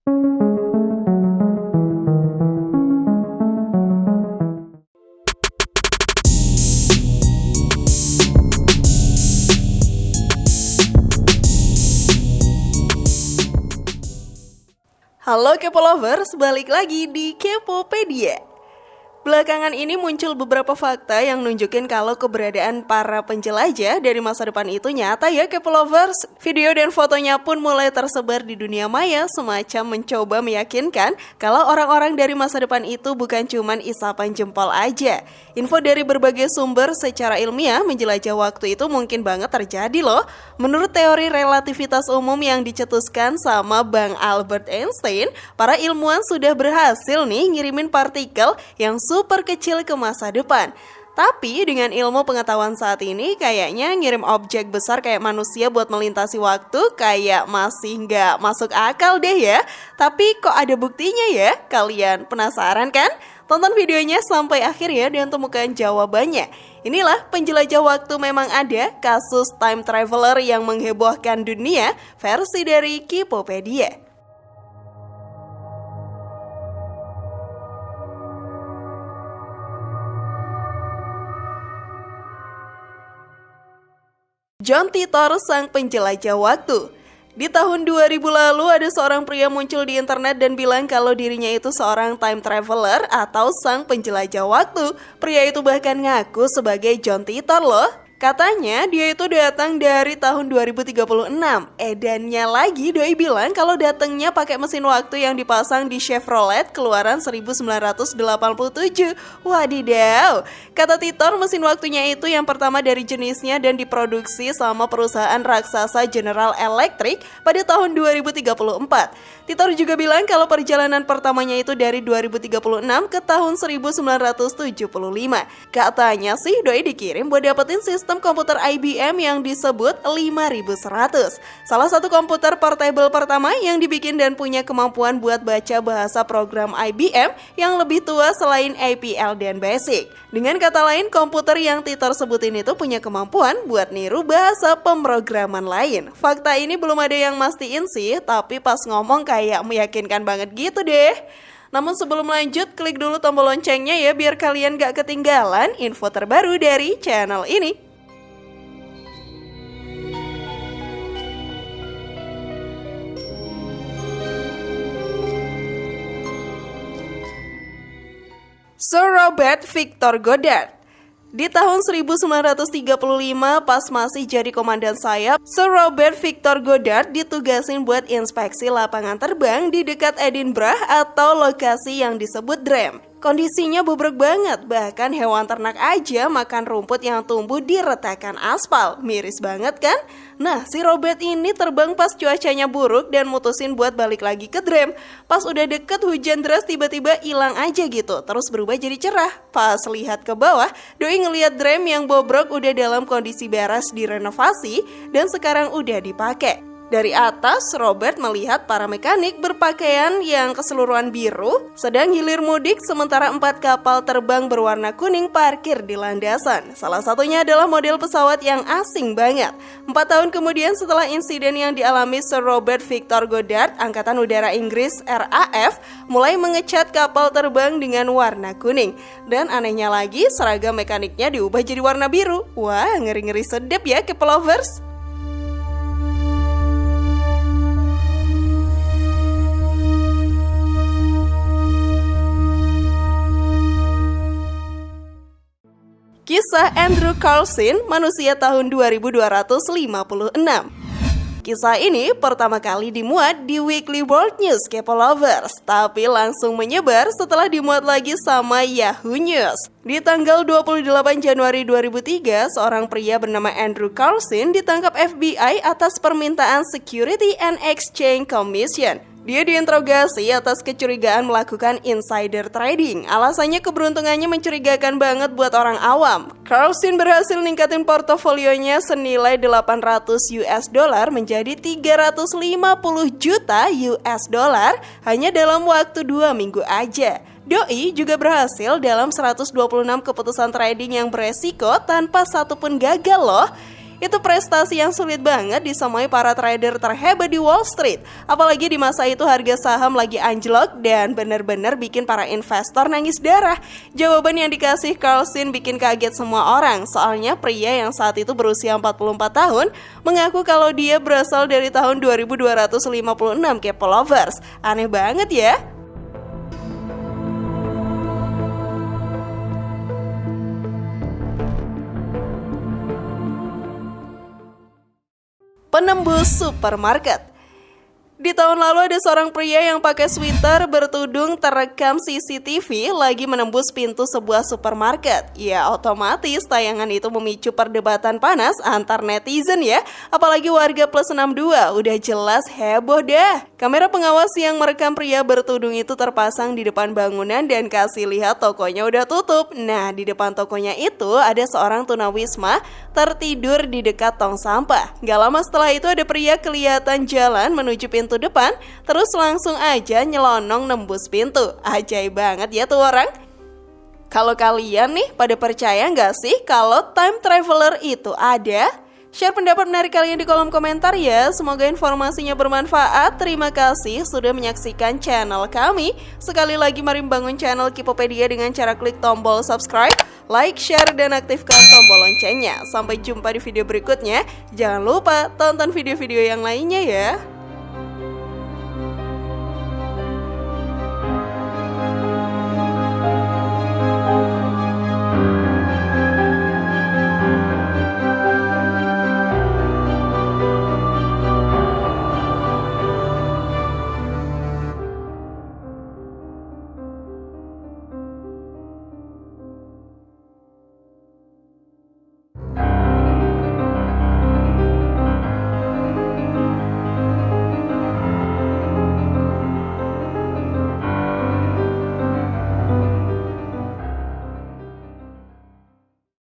Halo Kepo Lovers, balik lagi di Kepopedia. Belakangan ini muncul beberapa fakta yang nunjukin kalau keberadaan para penjelajah dari masa depan itu nyata ya Kepo Lovers. Video dan fotonya pun mulai tersebar di dunia maya semacam mencoba meyakinkan kalau orang-orang dari masa depan itu bukan cuman isapan jempol aja. Info dari berbagai sumber secara ilmiah menjelajah waktu itu mungkin banget terjadi loh. Menurut teori relativitas umum yang dicetuskan sama Bang Albert Einstein, para ilmuwan sudah berhasil nih ngirimin partikel yang super kecil ke masa depan. Tapi dengan ilmu pengetahuan saat ini kayaknya ngirim objek besar kayak manusia buat melintasi waktu kayak masih nggak masuk akal deh ya. Tapi kok ada buktinya ya? Kalian penasaran kan? Tonton videonya sampai akhir ya dan temukan jawabannya. Inilah penjelajah waktu memang ada, kasus time traveler yang menghebohkan dunia, versi dari Kepopedia. John Titor, sang penjelajah waktu. Di tahun 2000 lalu ada seorang pria muncul di internet dan bilang kalau dirinya itu seorang time traveler atau sang penjelajah waktu. Pria itu bahkan ngaku sebagai John Titor loh. Katanya dia itu datang dari tahun 2036. Edannya lagi doi bilang kalau datangnya pakai mesin waktu yang dipasang di Chevrolet keluaran 1987. Wadidaw. Kata Titor, mesin waktunya itu yang pertama dari jenisnya dan diproduksi sama perusahaan raksasa General Electric pada tahun 2034. Titor juga bilang kalau perjalanan pertamanya itu dari 2036 ke tahun 1975. Katanya sih doi dikirim buat dapetin sistem komputer IBM yang disebut 5100. Salah satu komputer portable pertama yang dibikin dan punya kemampuan buat baca bahasa program IBM yang lebih tua selain APL dan BASIC. Dengan kata lain, komputer yang Titor sebutin itu punya kemampuan buat niru bahasa pemrograman lain. Fakta ini belum ada yang mastiin sih, tapi pas ngomong kayak meyakinkan banget gitu deh. Namun sebelum lanjut, klik dulu tombol loncengnya ya biar kalian gak ketinggalan info terbaru dari channel ini. Sir Robert Victor Goddard. Di tahun 1935 pas masih jadi komandan sayap, Sir Robert Victor Goddard ditugasin buat inspeksi lapangan terbang di dekat Edinburgh atau lokasi yang disebut Dram. Kondisinya bobrok banget, bahkan hewan ternak aja makan rumput yang tumbuh di retakan aspal. Miris banget kan? Nah, si Robert ini terbang pas cuacanya buruk dan mutusin buat balik lagi ke Dram. Pas udah deket hujan deras tiba-tiba hilang aja gitu, terus berubah jadi cerah. Pas lihat ke bawah, doi ngeliat Dram yang bobrok udah dalam kondisi beres direnovasi dan sekarang udah dipakai. Dari atas, Robert melihat para mekanik berpakaian yang keseluruhan biru sedang hilir mudik sementara 4 kapal terbang berwarna kuning parkir di landasan. Salah satunya adalah model pesawat yang asing banget. 4 tahun kemudian setelah insiden yang dialami Sir Robert Victor Goddard, Angkatan Udara Inggris RAF mulai mengecat kapal terbang dengan warna kuning. Dan anehnya lagi, seragam mekaniknya diubah jadi warna biru. Wah, ngeri-ngeri sedep ya Kepo Lovers. Kisah Andrew Carlson, manusia tahun 2256. Kisah ini pertama kali dimuat di Weekly World News Kepo Lovers, tapi langsung menyebar setelah dimuat lagi sama Yahoo News. Di tanggal 28 Januari 2003, seorang pria bernama Andrew Carlson ditangkap FBI atas permintaan Security and Exchange Commission. Dia diinterogasi atas kecurigaan melakukan insider trading. Alasannya keberuntungannya mencurigakan banget buat orang awam. Carlson berhasil ningkatin portofolionya senilai $800 menjadi 350 juta $, hanya dalam waktu 2 minggu aja. Doi juga berhasil dalam 126 keputusan trading yang beresiko tanpa satupun gagal loh. Itu prestasi yang sulit banget disamai para trader terhebat di Wall Street. Apalagi di masa itu harga saham lagi anjlok dan benar-benar bikin para investor nangis darah. Jawaban yang dikasih Carlson bikin kaget semua orang. Soalnya pria yang saat itu berusia 44 tahun mengaku kalau dia berasal dari tahun 2256 Kepo Lovers. Aneh banget ya. Penembus supermarket. Di tahun lalu ada seorang pria yang pakai sweater bertudung terekam CCTV lagi menembus pintu sebuah supermarket. Ya otomatis tayangan itu memicu perdebatan panas antar netizen ya. Apalagi warga plus 62, udah jelas heboh dah. Kamera pengawas yang merekam pria bertudung itu terpasang di depan bangunan dan kasih lihat tokonya udah tutup. Nah di depan tokonya itu ada seorang tunawisma tertidur di dekat tong sampah. Gak lama setelah itu ada pria kelihatan jalan menuju pintu depan, terus langsung aja nyelonong nembus pintu. Ajaib banget ya tuh orang. Kalau kalian nih pada percaya nggak sih kalau time traveler itu ada? Share pendapat menarik kalian di kolom komentar ya. Semoga informasinya bermanfaat. Terima kasih sudah menyaksikan channel kami. Sekali lagi mari membangun channel Kipopedia dengan cara klik tombol subscribe, like, share, dan aktifkan tombol loncengnya. Sampai jumpa di video berikutnya. Jangan lupa tonton video-video yang lainnya ya.